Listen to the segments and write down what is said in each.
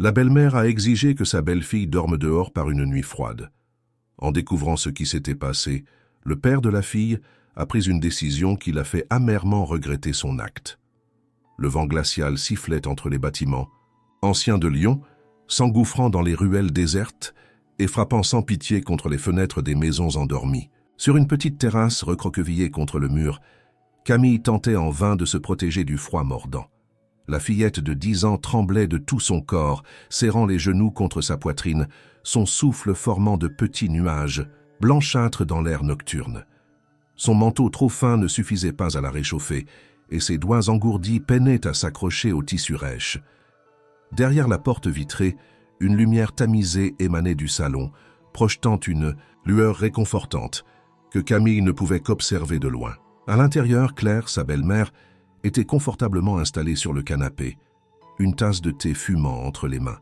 La belle-mère a exigé que sa belle-fille dorme dehors par une nuit froide. En découvrant ce qui s'était passé, le père de la fille a pris une décision qui l'a fait amèrement regretter son acte. Le vent glacial sifflait entre les bâtiments, anciens de Lyon, s'engouffrant dans les ruelles désertes et frappant sans pitié contre les fenêtres des maisons endormies. Sur une petite terrasse recroquevillée contre le mur, Camille tentait en vain de se protéger du froid mordant. La fillette de 10 ans tremblait de tout son corps, serrant les genoux contre sa poitrine, son souffle formant de petits nuages, blanchâtres dans l'air nocturne. Son manteau trop fin ne suffisait pas à la réchauffer, et ses doigts engourdis peinaient à s'accrocher au tissu rêche. Derrière la porte vitrée, une lumière tamisée émanait du salon, projetant une lueur réconfortante que Camille ne pouvait qu'observer de loin. À l'intérieur, Claire, sa belle-mère, était confortablement installée sur le canapé, une tasse de thé fumant entre les mains.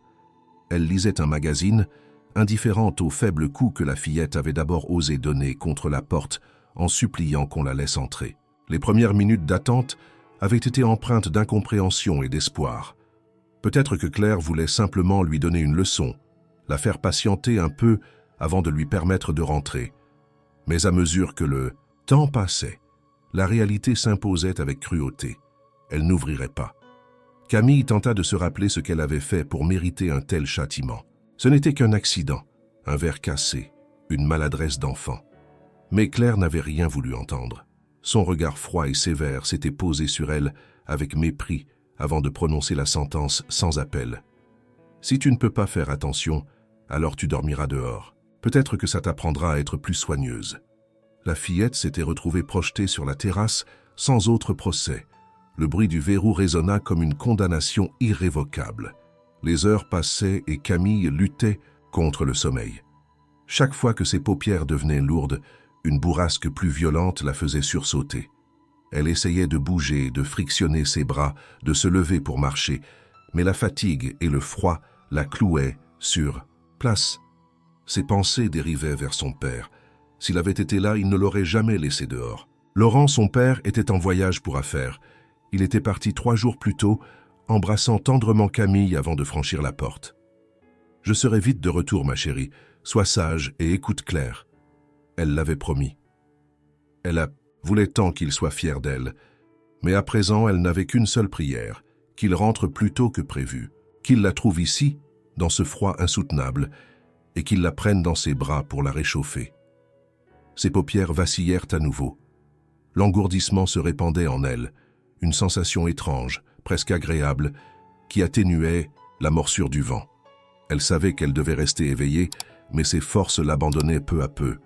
Elle lisait un magazine, indifférente au faible coup que la fillette avait d'abord osé donner contre la porte en suppliant qu'on la laisse entrer. Les premières minutes d'attente avaient été empreintes d'incompréhension et d'espoir. Peut-être que Claire voulait simplement lui donner une leçon, la faire patienter un peu avant de lui permettre de rentrer. Mais à mesure que le temps passait, la réalité s'imposait avec cruauté. Elle n'ouvrirait pas. Camille tenta de se rappeler ce qu'elle avait fait pour mériter un tel châtiment. Ce n'était qu'un accident, un verre cassé, une maladresse d'enfant. Mais Claire n'avait rien voulu entendre. Son regard froid et sévère s'était posé sur elle avec mépris avant de prononcer la sentence sans appel. « Si tu ne peux pas faire attention, alors tu dormiras dehors. Peut-être que ça t'apprendra à être plus soigneuse. » La fillette s'était retrouvée projetée sur la terrasse sans autre procès. Le bruit du verrou résonna comme une condamnation irrévocable. Les heures passaient et Camille luttait contre le sommeil. Chaque fois que ses paupières devenaient lourdes, une bourrasque plus violente la faisait sursauter. Elle essayait de bouger, de frictionner ses bras, de se lever pour marcher, mais la fatigue et le froid la clouaient sur place. Ses pensées dérivaient vers son père. S'il avait été là, il ne l'aurait jamais laissé dehors. Laurent, son père, était en voyage pour affaires. Il était parti 3 jours plus tôt, embrassant tendrement Camille avant de franchir la porte. « Je serai vite de retour, ma chérie. Sois sage et écoute Claire. » Elle l'avait promis. Elle voulait tant qu'il soit fier d'elle. Mais à présent, elle n'avait qu'une seule prière, qu'il rentre plus tôt que prévu, qu'il la trouve ici, dans ce froid insoutenable, et qu'il la prenne dans ses bras pour la réchauffer. Ses paupières vacillèrent à nouveau. L'engourdissement se répandait en elle, une sensation étrange, presque agréable, qui atténuait la morsure du vent. Elle savait qu'elle devait rester éveillée, mais ses forces l'abandonnaient peu à peu.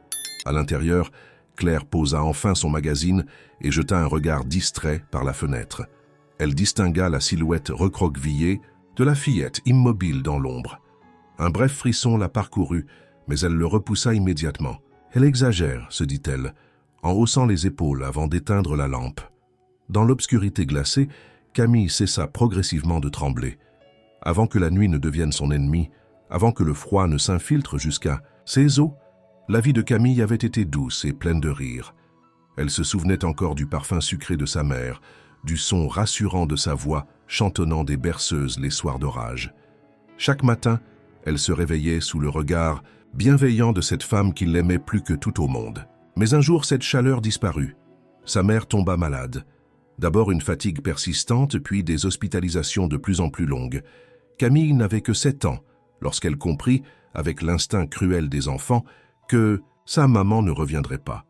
À l'intérieur, Claire posa enfin son magazine et jeta un regard distrait par la fenêtre. Elle distingua la silhouette recroquevillée de la fillette immobile dans l'ombre. Un bref frisson la parcourut, mais elle le repoussa immédiatement. « Elle exagère », se dit-elle, en haussant les épaules avant d'éteindre la lampe. Dans l'obscurité glacée, Camille cessa progressivement de trembler. Avant que la nuit ne devienne son ennemi, avant que le froid ne s'infiltre jusqu'à ses os, la vie de Camille avait été douce et pleine de rire. Elle se souvenait encore du parfum sucré de sa mère, du son rassurant de sa voix chantonnant des berceuses les soirs d'orage. Chaque matin, elle se réveillait sous le regard bienveillant de cette femme qui l'aimait plus que tout au monde. Mais un jour, cette chaleur disparut. Sa mère tomba malade. D'abord une fatigue persistante, puis des hospitalisations de plus en plus longues. Camille n'avait que 7 ans lorsqu'elle comprit, avec l'instinct cruel des enfants, que sa maman ne reviendrait pas.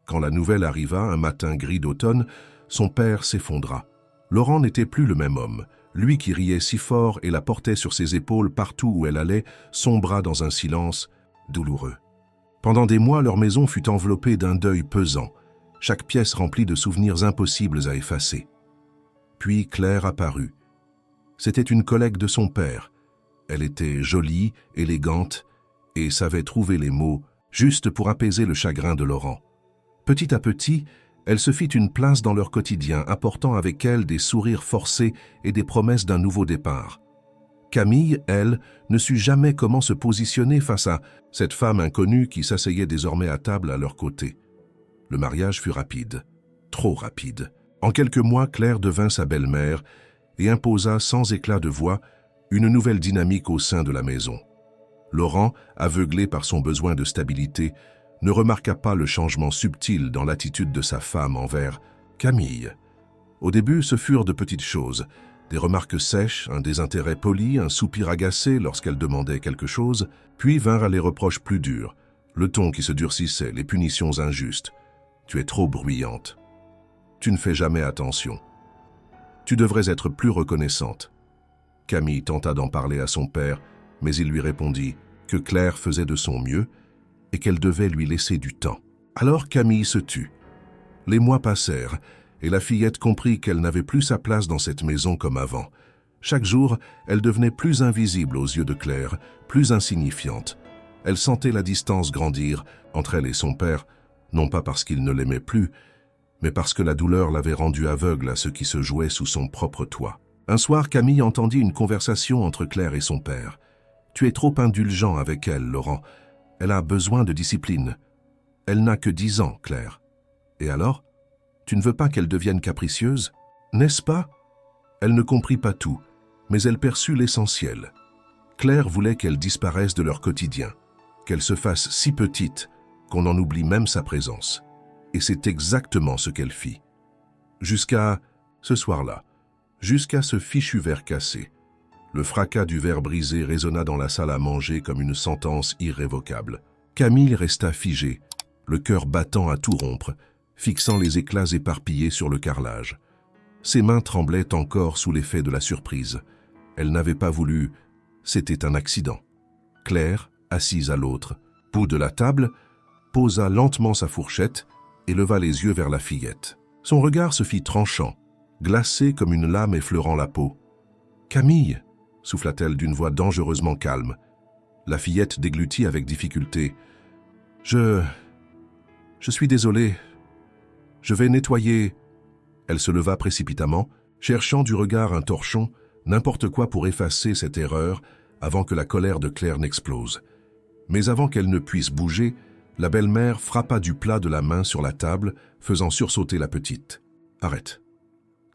Quand la nouvelle arriva, un matin gris d'automne, son père s'effondra. Laurent n'était plus le même homme. Lui qui riait si fort et la portait sur ses épaules partout où elle allait, sombra dans un silence douloureux. Pendant des mois, leur maison fut enveloppée d'un deuil pesant, chaque pièce remplie de souvenirs impossibles à effacer. Puis Claire apparut. C'était une collègue de son père. Elle était jolie, élégante, et savait trouver les mots juste pour apaiser le chagrin de Laurent. Petit à petit, elle se fit une place dans leur quotidien, apportant avec elle des sourires forcés et des promesses d'un nouveau départ. Camille, elle, ne sut jamais comment se positionner face à cette femme inconnue qui s'asseyait désormais à table à leur côté. Le mariage fut rapide, trop rapide. En quelques mois, Claire devint sa belle-mère et imposa sans éclat de voix une nouvelle dynamique au sein de la maison. Laurent, aveuglé par son besoin de stabilité, ne remarqua pas le changement subtil dans l'attitude de sa femme envers Camille. Au début, ce furent de petites choses, des remarques sèches, un désintérêt poli, un soupir agacé lorsqu'elle demandait quelque chose, puis vinrent les reproches plus durs, le ton qui se durcissait, les punitions injustes. « Tu es trop bruyante. Tu ne fais jamais attention. Tu devrais être plus reconnaissante. » Camille tenta d'en parler à son père, mais il lui répondit que Claire faisait de son mieux et qu'elle devait lui laisser du temps. Alors Camille se tut. Les mois passèrent, et la fillette comprit qu'elle n'avait plus sa place dans cette maison comme avant. Chaque jour, elle devenait plus invisible aux yeux de Claire, plus insignifiante. Elle sentait la distance grandir entre elle et son père, non pas parce qu'il ne l'aimait plus, mais parce que la douleur l'avait rendue aveugle à ce qui se jouait sous son propre toit. Un soir, Camille entendit une conversation entre Claire et son père. « Tu es trop indulgent avec elle, Laurent. Elle a besoin de discipline. Elle n'a que 10 ans, Claire. Et alors ? Tu ne veux pas qu'elle devienne capricieuse, n'est-ce pas ?» Elle ne comprit pas tout, mais elle perçut l'essentiel. Claire voulait qu'elle disparaisse de leur quotidien, qu'elle se fasse si petite qu'on en oublie même sa présence. Et c'est exactement ce qu'elle fit. Jusqu'à ce soir-là, jusqu'à ce fichu verre cassé. Le fracas du verre brisé résonna dans la salle à manger comme une sentence irrévocable. Camille resta figée, le cœur battant à tout rompre, fixant les éclats éparpillés sur le carrelage. Ses mains tremblaient encore sous l'effet de la surprise. Elle n'avait pas voulu, c'était un accident. Claire, assise à l'autre bout de la table, posa lentement sa fourchette et leva les yeux vers la fillette. Son regard se fit tranchant, glacé comme une lame effleurant la peau. « Camille !» souffla-t-elle d'une voix dangereusement calme. La fillette déglutit avec difficulté. « Je suis désolée. Je vais nettoyer. » Elle se leva précipitamment, cherchant du regard un torchon, n'importe quoi pour effacer cette erreur avant que la colère de Claire n'explose. Mais avant qu'elle ne puisse bouger, la belle-mère frappa du plat de la main sur la table, faisant sursauter la petite. « Arrête !»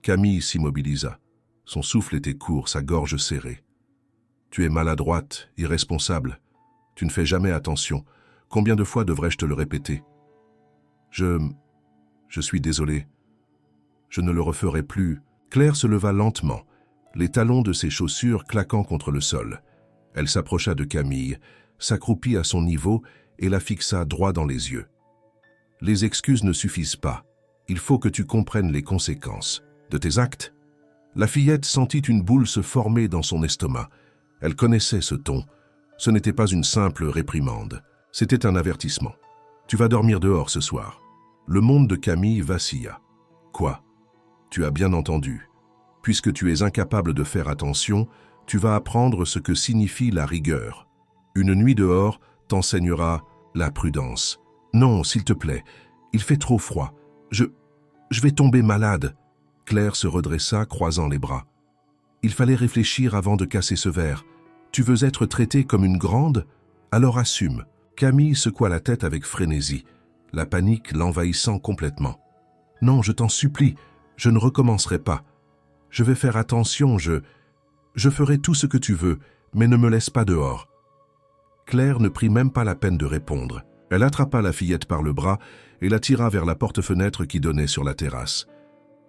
Camille s'immobilisa. Son souffle était court, sa gorge serrée. « Tu es maladroite, irresponsable. Tu ne fais jamais attention. Combien de fois devrais-je te le répéter ? Je suis désolée. Je ne le referai plus. » Claire se leva lentement, les talons de ses chaussures claquant contre le sol. Elle s'approcha de Camille, s'accroupit à son niveau et la fixa droit dans les yeux. « Les excuses ne suffisent pas. Il faut que tu comprennes les conséquences de tes actes. » La fillette sentit une boule se former dans son estomac. Elle connaissait ce ton. Ce n'était pas une simple réprimande. C'était un avertissement. « Tu vas dormir dehors ce soir. » Le monde de Camille vacilla. « Quoi ? Tu as bien entendu. Puisque tu es incapable de faire attention, tu vas apprendre ce que signifie la rigueur. Une nuit dehors t'enseignera la prudence. Non, s'il te plaît, il fait trop froid. Je vais tomber malade. » Claire se redressa, croisant les bras. « Il fallait réfléchir avant de casser ce verre. Tu veux être traitée comme une grande ? Alors assume. » Camille secoua la tête avec frénésie, la panique l'envahissant complètement. « Non, je t'en supplie, je ne recommencerai pas. Je vais faire attention, je ferai tout ce que tu veux, mais ne me laisse pas dehors. » Claire ne prit même pas la peine de répondre. Elle attrapa la fillette par le bras et la tira vers la porte-fenêtre qui donnait sur la terrasse.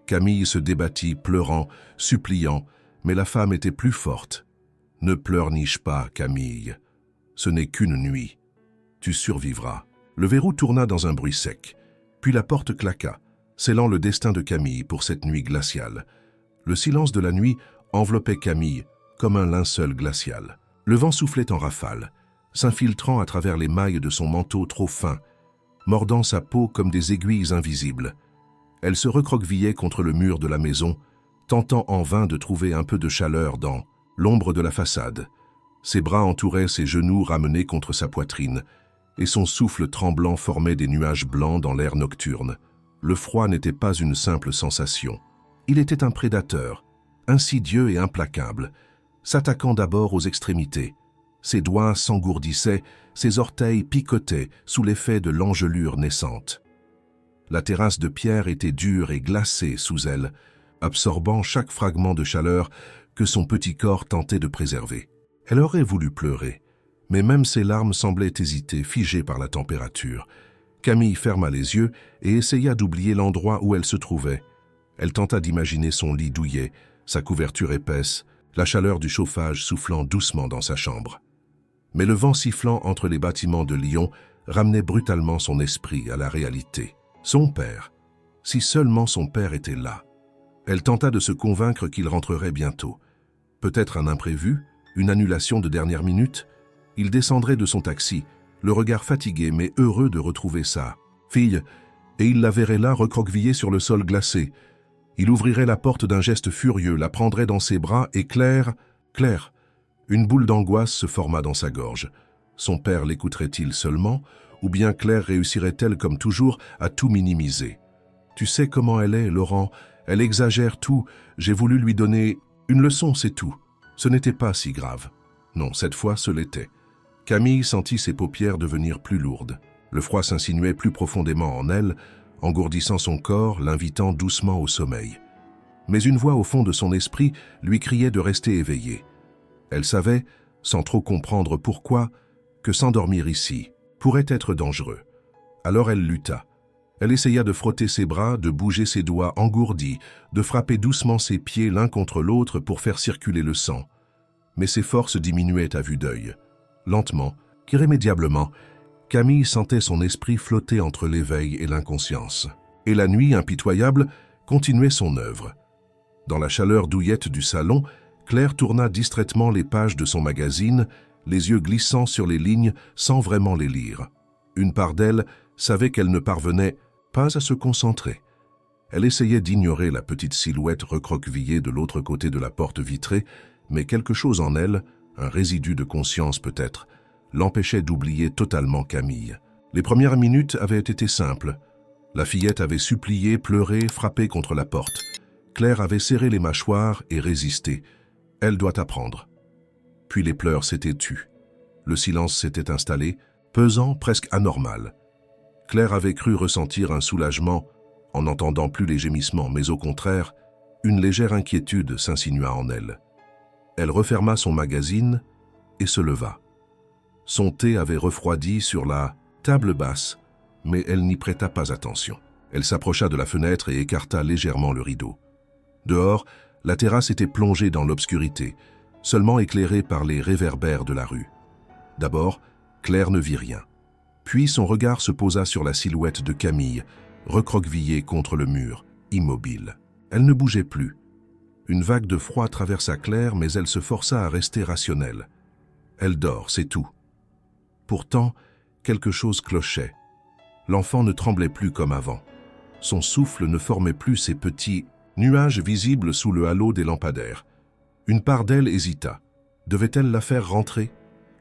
Camille se débattit, pleurant, suppliant, mais la femme était plus forte. « Ne pleurniche pas, Camille. Ce n'est qu'une nuit. Tu survivras. » Le verrou tourna dans un bruit sec, puis la porte claqua, scellant le destin de Camille pour cette nuit glaciale. Le silence de la nuit enveloppait Camille comme un linceul glacial. Le vent soufflait en rafales, s'infiltrant à travers les mailles de son manteau trop fin, mordant sa peau comme des aiguilles invisibles. Elle se recroquevillait contre le mur de la maison, tentant en vain de trouver un peu de chaleur dans l'ombre de la façade. Ses bras entouraient ses genoux ramenés contre sa poitrine, et son souffle tremblant formait des nuages blancs dans l'air nocturne. Le froid n'était pas une simple sensation. Il était un prédateur, insidieux et implacable, s'attaquant d'abord aux extrémités. Ses doigts s'engourdissaient, ses orteils picotaient sous l'effet de l'engelure naissante. La terrasse de pierre était dure et glacée sous elle, absorbant chaque fragment de chaleur que son petit corps tentait de préserver. Elle aurait voulu pleurer, mais même ses larmes semblaient hésiter, figées par la température. Camille ferma les yeux et essaya d'oublier l'endroit où elle se trouvait. Elle tenta d'imaginer son lit douillet, sa couverture épaisse, la chaleur du chauffage soufflant doucement dans sa chambre. Mais le vent sifflant entre les bâtiments de Lyon ramenait brutalement son esprit à la réalité. Son père, si seulement son père était là. Elle tenta de se convaincre qu'il rentrerait bientôt. Peut-être un imprévu, une annulation de dernière minute. Il descendrait de son taxi, le regard fatigué mais heureux de retrouver sa fille, et il la verrait là recroquevillée sur le sol glacé. Il ouvrirait la porte d'un geste furieux, la prendrait dans ses bras et Claire, une boule d'angoisse se forma dans sa gorge. Son père l'écouterait-il seulement, ou bien Claire réussirait-elle comme toujours à tout minimiser? Tu sais comment elle est, Laurent, elle exagère tout, j'ai voulu lui donner une leçon, c'est tout. Ce n'était pas si grave. Non, cette fois, ce l'était. Camille sentit ses paupières devenir plus lourdes. Le froid s'insinuait plus profondément en elle, engourdissant son corps, l'invitant doucement au sommeil. Mais une voix au fond de son esprit lui criait de rester éveillée. Elle savait, sans trop comprendre pourquoi, que s'endormir ici pourrait être dangereux. Alors elle lutta. Elle essaya de frotter ses bras, de bouger ses doigts engourdis, de frapper doucement ses pieds l'un contre l'autre pour faire circuler le sang. Mais ses forces diminuaient à vue d'œil. Lentement, irrémédiablement, Camille sentait son esprit flotter entre l'éveil et l'inconscience. Et la nuit, impitoyable, continuait son œuvre. Dans la chaleur douillette du salon, Claire tourna distraitement les pages de son magazine, les yeux glissant sur les lignes sans vraiment les lire. Une part d'elle savait qu'elle ne parvenait pas à se concentrer. Elle essayait d'ignorer la petite silhouette recroquevillée de l'autre côté de la porte vitrée, mais quelque chose en elle, un résidu de conscience peut-être, l'empêchait d'oublier totalement Camille. Les premières minutes avaient été simples. La fillette avait supplié, pleuré, frappé contre la porte. Claire avait serré les mâchoires et résisté. Elle doit apprendre. Puis les pleurs s'étaient tus. Le silence s'était installé, pesant, presque anormal. Claire avait cru ressentir un soulagement en n'entendant plus les gémissements, mais au contraire, une légère inquiétude s'insinua en elle. Elle referma son magazine et se leva. Son thé avait refroidi sur la table basse, mais elle n'y prêta pas attention. Elle s'approcha de la fenêtre et écarta légèrement le rideau. Dehors, la terrasse était plongée dans l'obscurité, seulement éclairée par les réverbères de la rue. D'abord, Claire ne vit rien. Puis son regard se posa sur la silhouette de Camille, recroquevillée contre le mur, immobile. Elle ne bougeait plus. Une vague de froid traversa Claire, mais elle se força à rester rationnelle. Elle dort, c'est tout. Pourtant, quelque chose clochait. L'enfant ne tremblait plus comme avant. Son souffle ne formait plus ces petits nuages visibles sous le halo des lampadaires. Une part d'elle hésita. Devait-elle la faire rentrer?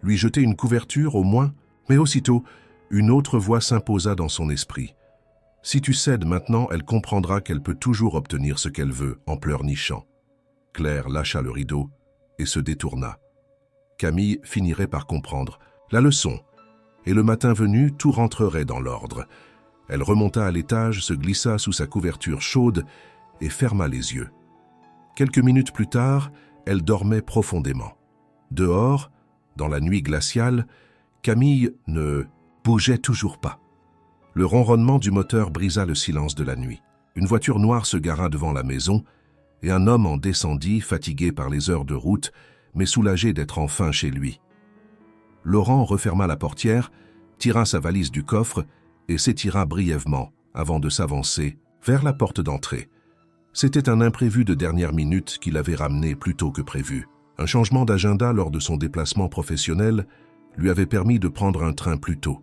Lui jeter une couverture au moins? Mais aussitôt, une autre voix s'imposa dans son esprit. Si tu cèdes maintenant, elle comprendra qu'elle peut toujours obtenir ce qu'elle veut en pleurnichant. Claire lâcha le rideau et se détourna. Camille finirait par comprendre la leçon, et le matin venu, tout rentrerait dans l'ordre. Elle remonta à l'étage, se glissa sous sa couverture chaude et ferma les yeux. Quelques minutes plus tard, elle dormait profondément. Dehors, dans la nuit glaciale, Camille ne bougeait toujours pas. Le ronronnement du moteur brisa le silence de la nuit. Une voiture noire se gara devant la maison et un homme en descendit, fatigué par les heures de route, mais soulagé d'être enfin chez lui. Laurent referma la portière, tira sa valise du coffre et s'étira brièvement avant de s'avancer vers la porte d'entrée. C'était un imprévu de dernière minute qui l'avait ramené plus tôt que prévu. Un changement d'agenda lors de son déplacement professionnel lui avait permis de prendre un train plus tôt.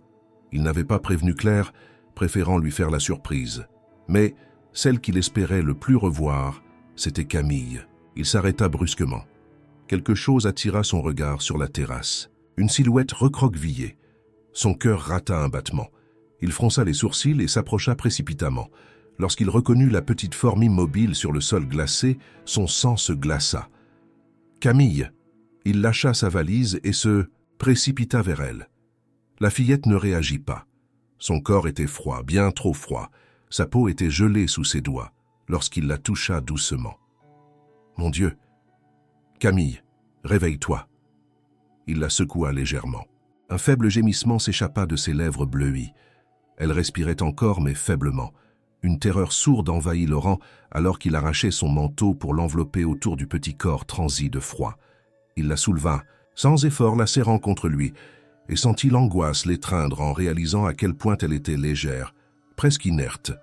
Il n'avait pas prévenu Claire, préférant lui faire la surprise. Mais celle qu'il espérait le plus revoir, c'était Camille. Il s'arrêta brusquement. Quelque chose attira son regard sur la terrasse. Une silhouette recroquevillée. Son cœur rata un battement. Il fronça les sourcils et s'approcha précipitamment. Lorsqu'il reconnut la petite forme immobile sur le sol glacé, son sang se glaça. Camille! Il lâcha sa valise et se précipita vers elle. La fillette ne réagit pas. Son corps était froid, bien trop froid. Sa peau était gelée sous ses doigts lorsqu'il la toucha doucement. Mon Dieu! Camille, réveille-toi. Il la secoua légèrement. Un faible gémissement s'échappa de ses lèvres bleuies. Elle respirait encore, mais faiblement. Une terreur sourde envahit Laurent alors qu'il arrachait son manteau pour l'envelopper autour du petit corps transi de froid. Il la souleva, sans effort la serrant contre lui, et sentit l'angoisse l'étreindre en réalisant à quel point elle était légère, presque inerte.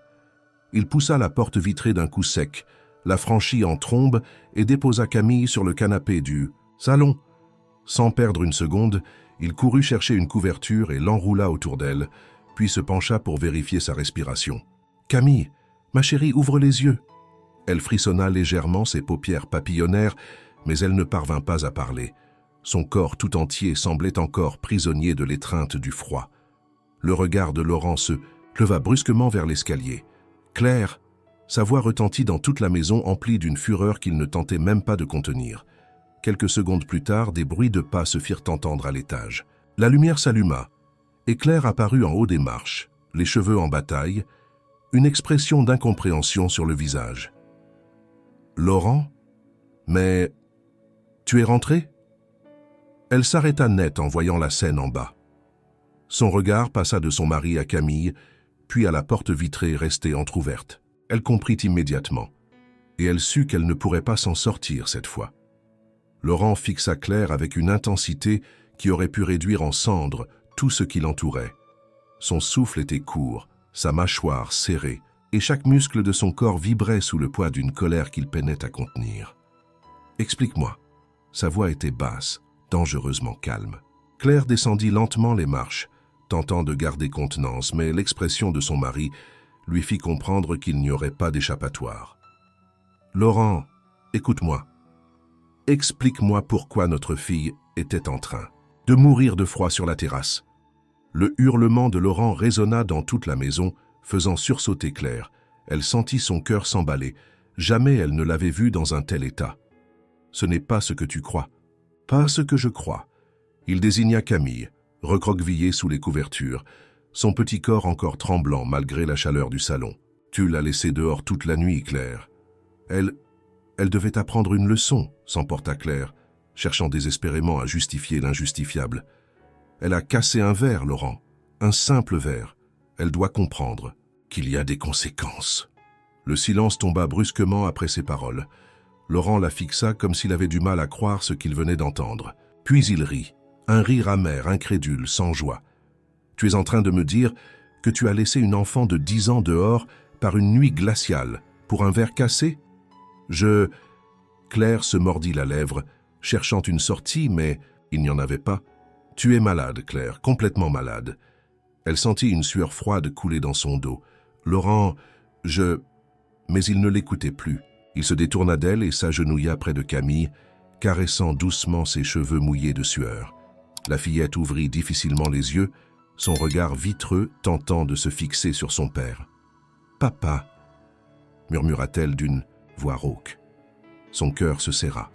Il poussa la porte vitrée d'un coup sec, la franchit en trombe et déposa Camille sur le canapé du salon. Sans perdre une seconde, il courut chercher une couverture et l'enroula autour d'elle, puis se pencha pour vérifier sa respiration. « Camille, ma chérie, ouvre les yeux !» Elle frissonna légèrement, ses paupières papillonnèrent, mais elle ne parvint pas à parler. Son corps tout entier semblait encore prisonnier de l'étreinte du froid. Le regard de Laurent se leva brusquement vers l'escalier. « Claire !» Sa voix retentit dans toute la maison, emplie d'une fureur qu'il ne tentait même pas de contenir. Quelques secondes plus tard, des bruits de pas se firent entendre à l'étage. La lumière s'alluma, et Claire apparut en haut des marches, les cheveux en bataille, une expression d'incompréhension sur le visage. « Laurent ? Mais tu es rentré ?» Elle s'arrêta net en voyant la scène en bas. Son regard passa de son mari à Camille, puis à la porte vitrée restée entr'ouverte. Elle comprit immédiatement, et elle sut qu'elle ne pourrait pas s'en sortir cette fois. Laurent fixa Claire avec une intensité qui aurait pu réduire en cendres tout ce qui l'entourait. Son souffle était court, sa mâchoire serrée, et chaque muscle de son corps vibrait sous le poids d'une colère qu'il peinait à contenir. « Explique-moi. » Sa voix était basse, dangereusement calme. Claire descendit lentement les marches, tentant de garder contenance, mais l'expression de son mari lui fit comprendre qu'il n'y aurait pas d'échappatoire. « Laurent, écoute-moi. Explique-moi pourquoi notre fille était en train de mourir de froid sur la terrasse. » Le hurlement de Laurent résonna dans toute la maison, faisant sursauter Claire. Elle sentit son cœur s'emballer. Jamais elle ne l'avait vue dans un tel état. « Ce n'est pas ce que tu crois. Pas ce que je crois. » Il désigna Camille, recroquevillée sous les couvertures, son petit corps encore tremblant malgré la chaleur du salon. « Tu l'as laissée dehors toute la nuit, Claire. » Elle devait apprendre une leçon, s'emporta Claire, cherchant désespérément à justifier l'injustifiable. Elle a cassé un verre, Laurent, un simple verre. Elle doit comprendre qu'il y a des conséquences. Le silence tomba brusquement après ces paroles. Laurent la fixa comme s'il avait du mal à croire ce qu'il venait d'entendre. Puis il rit, un rire amer, incrédule, sans joie. « Tu es en train de me dire que tu as laissé une enfant de 10 ans dehors par une nuit glaciale pour un verre cassé ? Claire se mordit la lèvre, cherchant une sortie, mais il n'y en avait pas. « Tu es malade, Claire, complètement malade. » Elle sentit une sueur froide couler dans son dos. « Laurent, Mais il ne l'écoutait plus. Il se détourna d'elle et s'agenouilla près de Camille, caressant doucement ses cheveux mouillés de sueur. La fillette ouvrit difficilement les yeux, son regard vitreux tentant de se fixer sur son père. « Papa !» murmura-t-elle d'une voix rauque. Son cœur se serra.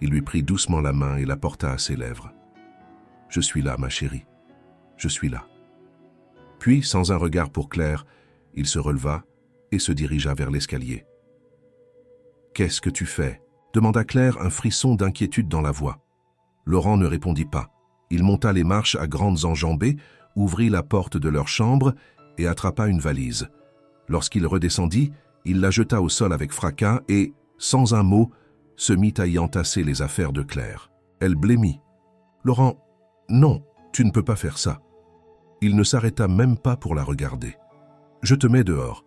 Il lui prit doucement la main et la porta à ses lèvres. « Je suis là, ma chérie. Je suis là. » Puis, sans un regard pour Claire, il se releva et se dirigea vers l'escalier. « Qu'est-ce que tu fais ?» demanda Claire, un frisson d'inquiétude dans la voix. Laurent ne répondit pas. Il monta les marches à grandes enjambées, ouvrit la porte de leur chambre et attrapa une valise. Lorsqu'il redescendit, il la jeta au sol avec fracas et, sans un mot, se mit à y entasser les affaires de Claire. Elle blêmit. « Laurent, non, tu ne peux pas faire ça. » Il ne s'arrêta même pas pour la regarder. « Je te mets dehors. »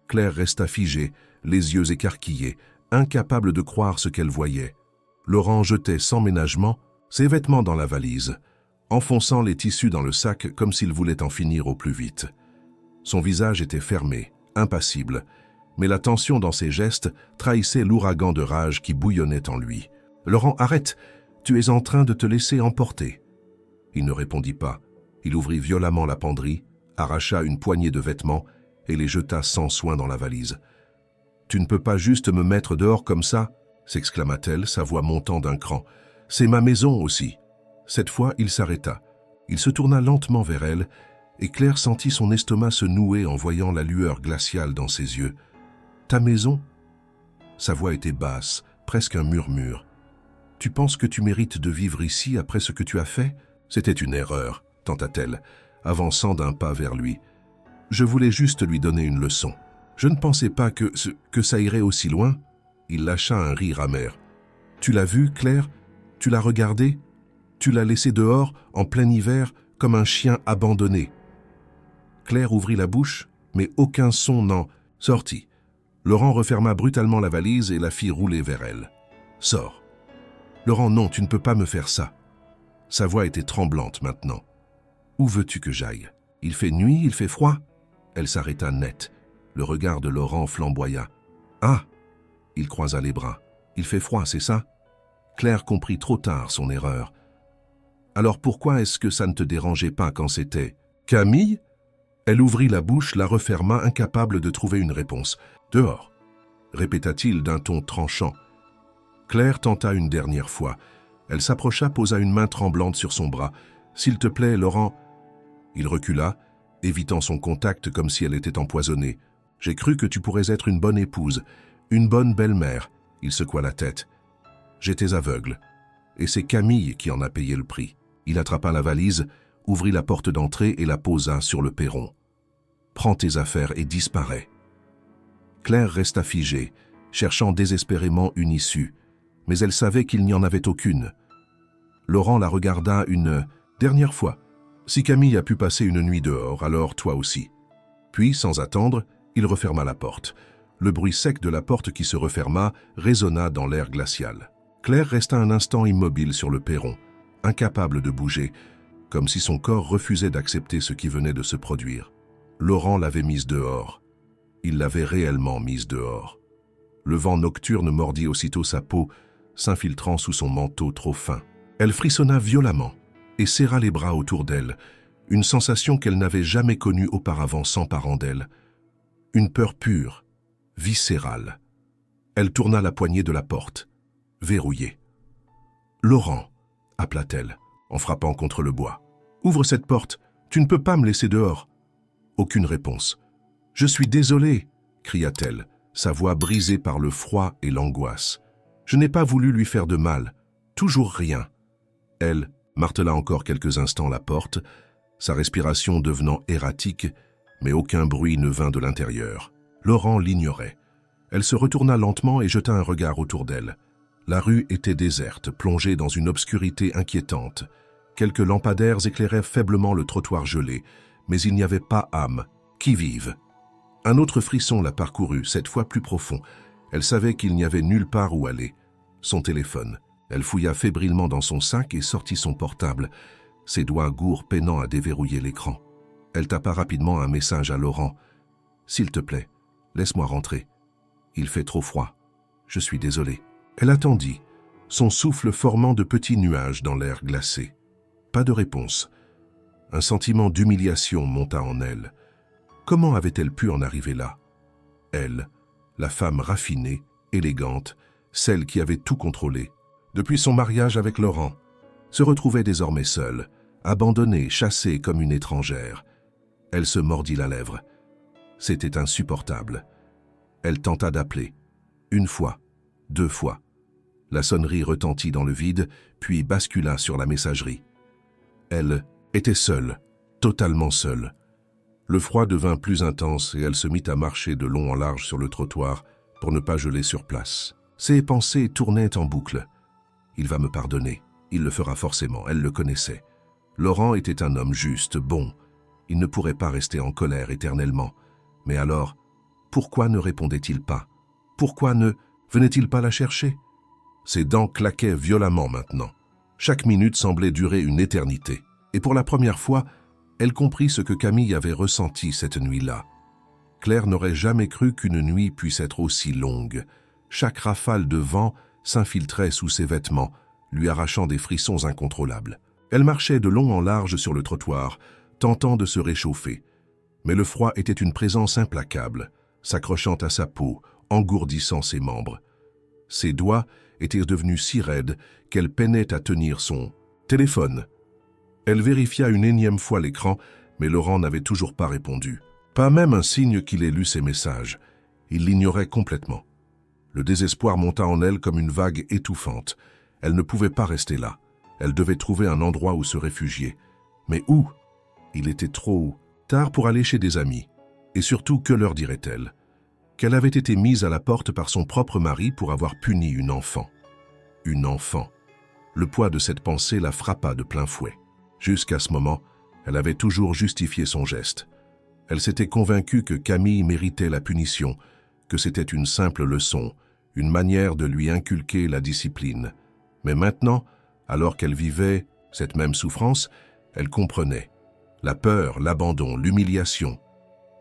Claire resta figée, les yeux écarquillés, incapable de croire ce qu'elle voyait. Laurent jetait sans ménagement ses vêtements dans la valise, enfonçant les tissus dans le sac comme s'il voulait en finir au plus vite. Son visage était fermé, impassible, mais la tension dans ses gestes trahissait l'ouragan de rage qui bouillonnait en lui. « Laurent, arrête! Tu es en train de te laisser emporter. » Il ne répondit pas. Il ouvrit violemment la penderie, arracha une poignée de vêtements et les jeta sans soin dans la valise. « Tu ne peux pas juste me mettre dehors comme ça !» s'exclama-t-elle, sa voix montant d'un cran. « C'est ma maison aussi !» Cette fois, il s'arrêta. Il se tourna lentement vers elle, et Claire sentit son estomac se nouer en voyant la lueur glaciale dans ses yeux. « Ta maison ?» Sa voix était basse, presque un murmure. « Tu penses que tu mérites de vivre ici après ce que tu as fait? C'était une erreur, tenta-t-elle, avançant d'un pas vers lui. Je voulais juste lui donner une leçon. Je ne pensais pas que ça irait aussi loin. Il lâcha un rire amer. Tu l'as vu, Claire? Tu l'as regardé? Tu l'as laissé dehors, en plein hiver, comme un chien abandonné. Claire ouvrit la bouche, mais aucun son n'en sortit. Laurent referma brutalement la valise et la fit rouler vers elle. « Sors. »« Laurent, non, tu ne peux pas me faire ça. » Sa voix était tremblante maintenant. « Où veux-tu que j'aille? Il fait nuit, il fait froid ?» Elle s'arrêta net. Le regard de Laurent flamboya. « Ah !» Il croisa les bras. « Il fait froid, c'est ça ?» Claire comprit trop tard son erreur. « Alors pourquoi est-ce que ça ne te dérangeait pas quand c'était Camille ?» Elle ouvrit la bouche, la referma, incapable de trouver une réponse. « Dehors !» répéta-t-il d'un ton tranchant. Claire tenta une dernière fois. Elle s'approcha, posa une main tremblante sur son bras. « S'il te plaît, Laurent !» Il recula, évitant son contact comme si elle était empoisonnée. « J'ai cru que tu pourrais être une bonne épouse, une bonne belle-mère. » Il secoua la tête. « J'étais aveugle. Et c'est Camille qui en a payé le prix. » Il attrapa la valise, ouvrit la porte d'entrée et la posa sur le perron. « Prends tes affaires et disparais. » Claire resta figée, cherchant désespérément une issue, mais elle savait qu'il n'y en avait aucune. Laurent la regarda une dernière fois. « Si Camille a pu passer une nuit dehors, alors toi aussi. » Puis, sans attendre, il referma la porte. Le bruit sec de la porte qui se referma résonna dans l'air glacial. Claire resta un instant immobile sur le perron, incapable de bouger, comme si son corps refusait d'accepter ce qui venait de se produire. Laurent l'avait mise dehors. Il l'avait réellement mise dehors. Le vent nocturne mordit aussitôt sa peau, s'infiltrant sous son manteau trop fin. Elle frissonna violemment et serra les bras autour d'elle, une sensation qu'elle n'avait jamais connue auparavant s'emparant d'elle. Une peur pure, viscérale. Elle tourna la poignée de la porte, verrouillée. « Laurent !» appela-t-elle, en frappant contre le bois. « Ouvre cette porte, tu ne peux pas me laisser dehors. » Aucune réponse. « Je suis désolée !» cria-t-elle, sa voix brisée par le froid et l'angoisse. « Je n'ai pas voulu lui faire de mal. Toujours rien. » Elle martela encore quelques instants la porte, sa respiration devenant erratique, mais aucun bruit ne vint de l'intérieur. Laurent l'ignorait. Elle se retourna lentement et jeta un regard autour d'elle. La rue était déserte, plongée dans une obscurité inquiétante. Quelques lampadaires éclairaient faiblement le trottoir gelé, mais il n'y avait pas âme, qui vive. Un autre frisson la parcourut, cette fois plus profond. Elle savait qu'il n'y avait nulle part où aller. Son téléphone. Elle fouilla fébrilement dans son sac et sortit son portable, ses doigts gourds peinant à déverrouiller l'écran. Elle tapa rapidement un message à Laurent. « S'il te plaît, laisse-moi rentrer. Il fait trop froid. Je suis désolée. » Elle attendit, son souffle formant de petits nuages dans l'air glacé. Pas de réponse. Un sentiment d'humiliation monta en elle. Comment avait-elle pu en arriver là? Elle, la femme raffinée, élégante, celle qui avait tout contrôlé, depuis son mariage avec Laurent, se retrouvait désormais seule, abandonnée, chassée comme une étrangère. Elle se mordit la lèvre. C'était insupportable. Elle tenta d'appeler. Une fois, 2 fois. La sonnerie retentit dans le vide, puis bascula sur la messagerie. Elle était seule, totalement seule. Le froid devint plus intense et elle se mit à marcher de long en large sur le trottoir pour ne pas geler sur place. Ses pensées tournaient en boucle. Il va me pardonner. Il le fera forcément, elle le connaissait. Laurent était un homme juste, bon. Il ne pourrait pas rester en colère éternellement. Mais alors, pourquoi ne répondait-il pas? Pourquoi ne venait-il pas la chercher? Ses dents claquaient violemment maintenant. Chaque minute semblait durer une éternité. Et pour la première fois, elle comprit ce que Camille avait ressenti cette nuit-là. Claire n'aurait jamais cru qu'une nuit puisse être aussi longue. Chaque rafale de vent s'infiltrait sous ses vêtements, lui arrachant des frissons incontrôlables. Elle marchait de long en large sur le trottoir, tentant de se réchauffer. Mais le froid était une présence implacable, s'accrochant à sa peau, engourdissant ses membres. Ses doigts étaient devenus si raides qu'elle peinait à tenir son téléphone. Elle vérifia une énième fois l'écran, mais Laurent n'avait toujours pas répondu. Pas même un signe qu'il ait lu ses messages. Il l'ignorait complètement. Le désespoir monta en elle comme une vague étouffante. Elle ne pouvait pas rester là. Elle devait trouver un endroit où se réfugier. Mais où? Il était trop tard pour aller chez des amis. Et surtout, que leur dirait-elle? Qu'elle avait été mise à la porte par son propre mari pour avoir puni une enfant. Une enfant. Le poids de cette pensée la frappa de plein fouet. Jusqu'à ce moment, elle avait toujours justifié son geste. Elle s'était convaincue que Camille méritait la punition, que c'était une simple leçon, une manière de lui inculquer la discipline. Mais maintenant, alors qu'elle vivait cette même souffrance, elle comprenait. La peur, l'abandon, l'humiliation.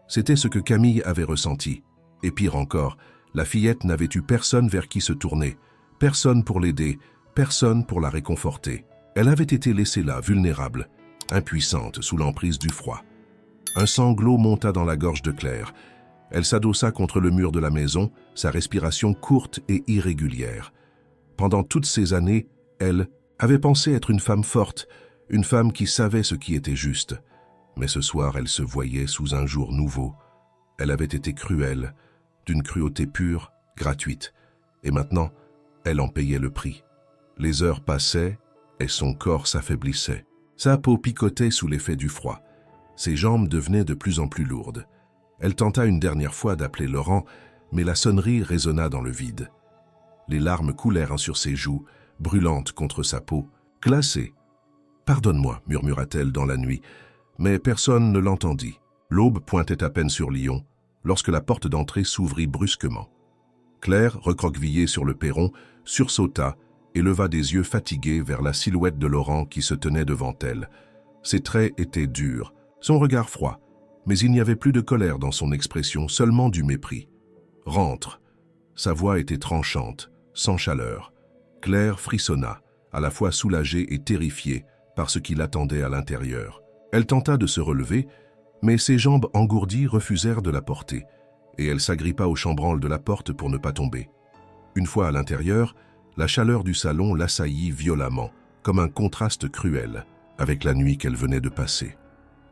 C'était ce que Camille avait ressenti. Et pire encore, la fillette n'avait eu personne vers qui se tourner, personne pour l'aider, personne pour la réconforter. Elle avait été laissée là, vulnérable, impuissante, sous l'emprise du froid. Un sanglot monta dans la gorge de Claire. Elle s'adossa contre le mur de la maison, sa respiration courte et irrégulière. Pendant toutes ces années, elle avait pensé être une femme forte, une femme qui savait ce qui était juste. Mais ce soir, elle se voyait sous un jour nouveau. Elle avait été cruelle, d'une cruauté pure, gratuite. Et maintenant, elle en payait le prix. Les heures passaient et son corps s'affaiblissait. Sa peau picotait sous l'effet du froid. Ses jambes devenaient de plus en plus lourdes. Elle tenta une dernière fois d'appeler Laurent, mais la sonnerie résonna dans le vide. Les larmes coulèrent sur ses joues, brûlantes contre sa peau, glacées. « Pardonne-moi » murmura-t-elle dans la nuit, mais personne ne l'entendit. L'aube pointait à peine sur Lyon, lorsque la porte d'entrée s'ouvrit brusquement. Claire, recroquevillée sur le perron, sursauta et leva des yeux fatigués vers la silhouette de Laurent qui se tenait devant elle. Ses traits étaient durs, son regard froid, mais il n'y avait plus de colère dans son expression, seulement du mépris. « Rentre !» Sa voix était tranchante, sans chaleur. Claire frissonna, à la fois soulagée et terrifiée par ce qui l'attendait à l'intérieur. Elle tenta de se relever, mais ses jambes engourdies refusèrent de la porter, et elle s'agrippa au chambranle de la porte pour ne pas tomber. Une fois à l'intérieur, la chaleur du salon l'assaillit violemment, comme un contraste cruel avec la nuit qu'elle venait de passer.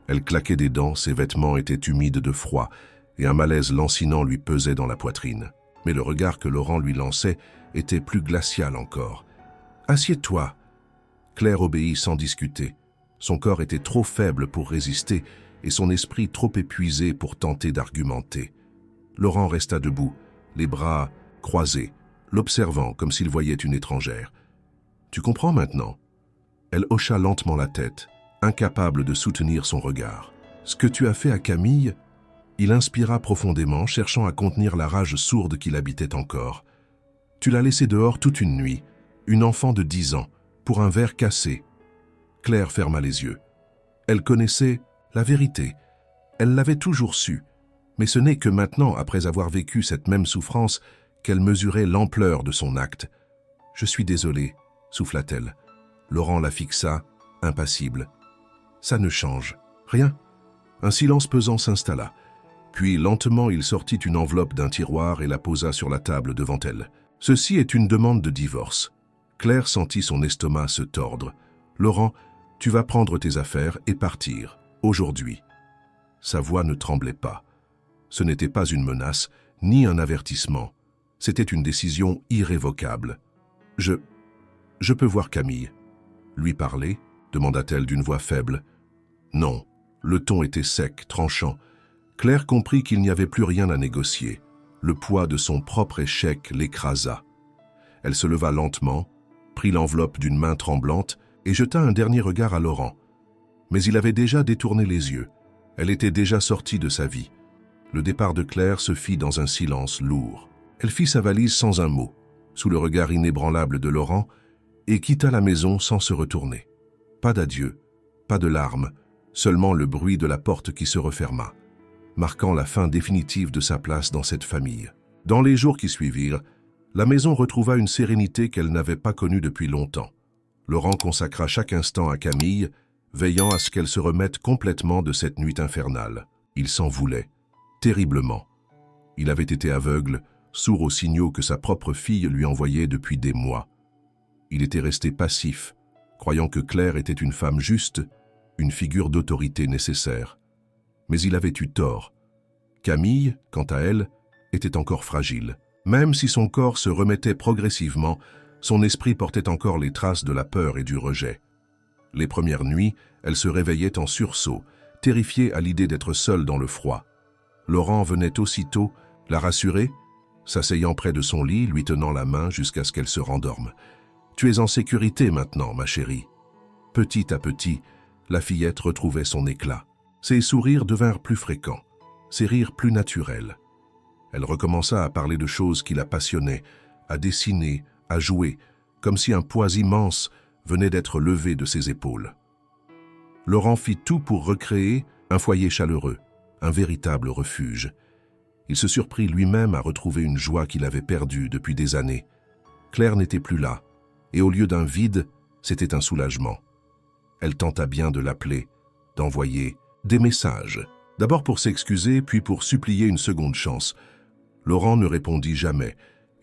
Elle claquait des dents, ses vêtements étaient humides de froid, et un malaise lancinant lui pesait dans la poitrine. Mais le regard que Laurent lui lançait était plus glacial encore. « Assieds-toi !» Claire obéit sans discuter. Son corps était trop faible pour résister et son esprit trop épuisé pour tenter d'argumenter. Laurent resta debout, les bras croisés, l'observant comme s'il voyait une étrangère. « Tu comprends maintenant ?» Elle hocha lentement la tête, incapable de soutenir son regard. « Ce que tu as fait à Camille ?» Il inspira profondément, cherchant à contenir la rage sourde qui l'habitait encore. « Tu l'as laissée dehors toute une nuit, une enfant de 10 ans, pour un verre cassé. » Claire ferma les yeux. Elle connaissait la vérité. Elle l'avait toujours su. Mais ce n'est que maintenant, après avoir vécu cette même souffrance, qu'elle mesurait l'ampleur de son acte. « Je suis désolée » souffla-t-elle. Laurent la fixa, impassible. « Ça ne change. Rien. » Un silence pesant s'installa. Puis, lentement, il sortit une enveloppe d'un tiroir et la posa sur la table devant elle. « Ceci est une demande de divorce. » Claire sentit son estomac se tordre. « Laurent, tu vas prendre tes affaires et partir, aujourd'hui. » Sa voix ne tremblait pas. Ce n'était pas une menace, ni un avertissement. C'était une décision irrévocable. « Je peux voir Camille. » « Lui parler ?» demanda-t-elle d'une voix faible. « Non. » Le ton était sec, tranchant. Claire comprit qu'il n'y avait plus rien à négocier. Le poids de son propre échec l'écrasa. Elle se leva lentement, prit l'enveloppe d'une main tremblante et jeta un dernier regard à Laurent. Mais il avait déjà détourné les yeux. Elle était déjà sortie de sa vie. Le départ de Claire se fit dans un silence lourd. Elle fit sa valise sans un mot, sous le regard inébranlable de Laurent, et quitta la maison sans se retourner. Pas d'adieu, pas de larmes, seulement le bruit de la porte qui se referma, marquant la fin définitive de sa place dans cette famille. Dans les jours qui suivirent, la maison retrouva une sérénité qu'elle n'avait pas connue depuis longtemps. Laurent consacra chaque instant à Camille, veillant à ce qu'elle se remette complètement de cette nuit infernale. Il s'en voulait, terriblement. Il avait été aveugle, sourd aux signaux que sa propre fille lui envoyait depuis des mois. Il était resté passif, croyant que Claire était une femme juste, une figure d'autorité nécessaire. Mais il avait eu tort. Camille, quant à elle, était encore fragile. Même si son corps se remettait progressivement, Son esprit portait encore les traces de la peur et du rejet. Les premières nuits, elle se réveillait en sursaut, terrifiée à l'idée d'être seule dans le froid. Laurent venait aussitôt la rassurer, s'asseyant près de son lit, lui tenant la main jusqu'à ce qu'elle se rendorme. « Tu es en sécurité maintenant, ma chérie. » Petit à petit, la fillette retrouvait son éclat. Ses sourires devinrent plus fréquents, ses rires plus naturels. Elle recommença à parler de choses qui la passionnaient, à dessiner, à jouer, comme si un poids immense venait d'être levé de ses épaules. Laurent fit tout pour recréer un foyer chaleureux, un véritable refuge. Il se surprit lui-même à retrouver une joie qu'il avait perdue depuis des années. Claire n'était plus là, et au lieu d'un vide, c'était un soulagement. Elle tenta bien de l'appeler, d'envoyer des messages, d'abord pour s'excuser, puis pour supplier une seconde chance. Laurent ne répondit jamais.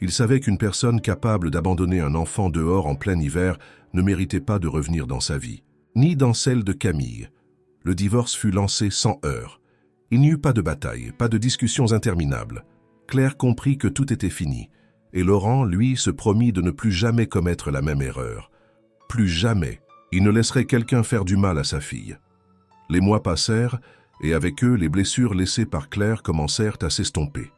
Il savait qu'une personne capable d'abandonner un enfant dehors en plein hiver ne méritait pas de revenir dans sa vie, ni dans celle de Camille. Le divorce fut lancé sans heurts. Il n'y eut pas de bataille, pas de discussions interminables. Claire comprit que tout était fini, et Laurent, lui, se promit de ne plus jamais commettre la même erreur. Plus jamais, il ne laisserait quelqu'un faire du mal à sa fille. Les mois passèrent, et avec eux, les blessures laissées par Claire commencèrent à s'estomper.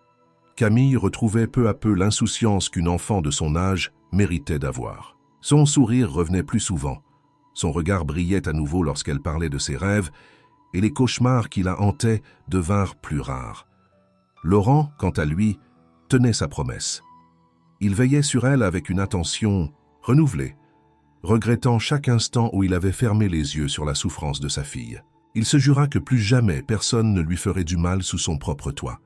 Camille retrouvait peu à peu l'insouciance qu'une enfant de son âge méritait d'avoir. Son sourire revenait plus souvent. Son regard brillait à nouveau lorsqu'elle parlait de ses rêves, et les cauchemars qui la hantaient devinrent plus rares. Laurent, quant à lui, tenait sa promesse. Il veillait sur elle avec une attention renouvelée, regrettant chaque instant où il avait fermé les yeux sur la souffrance de sa fille. Il se jura que plus jamais personne ne lui ferait du mal sous son propre toit.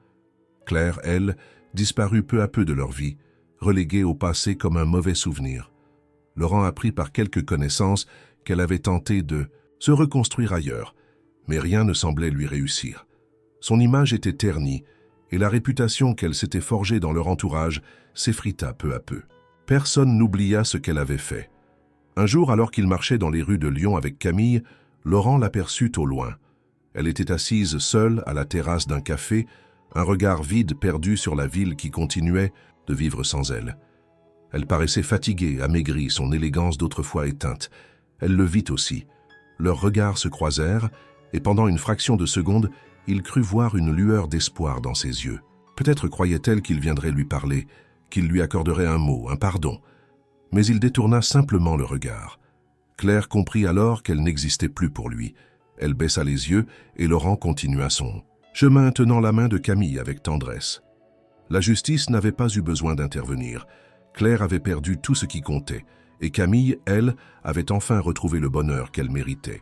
Claire, elle, disparut peu à peu de leur vie, reléguée au passé comme un mauvais souvenir. Laurent apprit par quelques connaissances qu'elle avait tenté de se reconstruire ailleurs, mais rien ne semblait lui réussir. Son image était ternie, et la réputation qu'elle s'était forgée dans leur entourage s'effrita peu à peu. Personne n'oublia ce qu'elle avait fait. Un jour, alors qu'il marchait dans les rues de Lyon avec Camille, Laurent l'aperçut au loin. Elle était assise seule à la terrasse d'un café, un regard vide perdu sur la ville qui continuait de vivre sans elle. Elle paraissait fatiguée, amaigrie, son élégance d'autrefois éteinte. Elle le vit aussi. Leurs regards se croisèrent, et pendant une fraction de seconde, il crut voir une lueur d'espoir dans ses yeux. Peut-être croyait-elle qu'il viendrait lui parler, qu'il lui accorderait un mot, un pardon. Mais il détourna simplement le regard. Claire comprit alors qu'elle n'existait plus pour lui. Elle baissa les yeux et Laurent continua son chemin tenant la main de Camille avec tendresse. La justice n'avait pas eu besoin d'intervenir. Claire avait perdu tout ce qui comptait, et Camille, elle, avait enfin retrouvé le bonheur qu'elle méritait.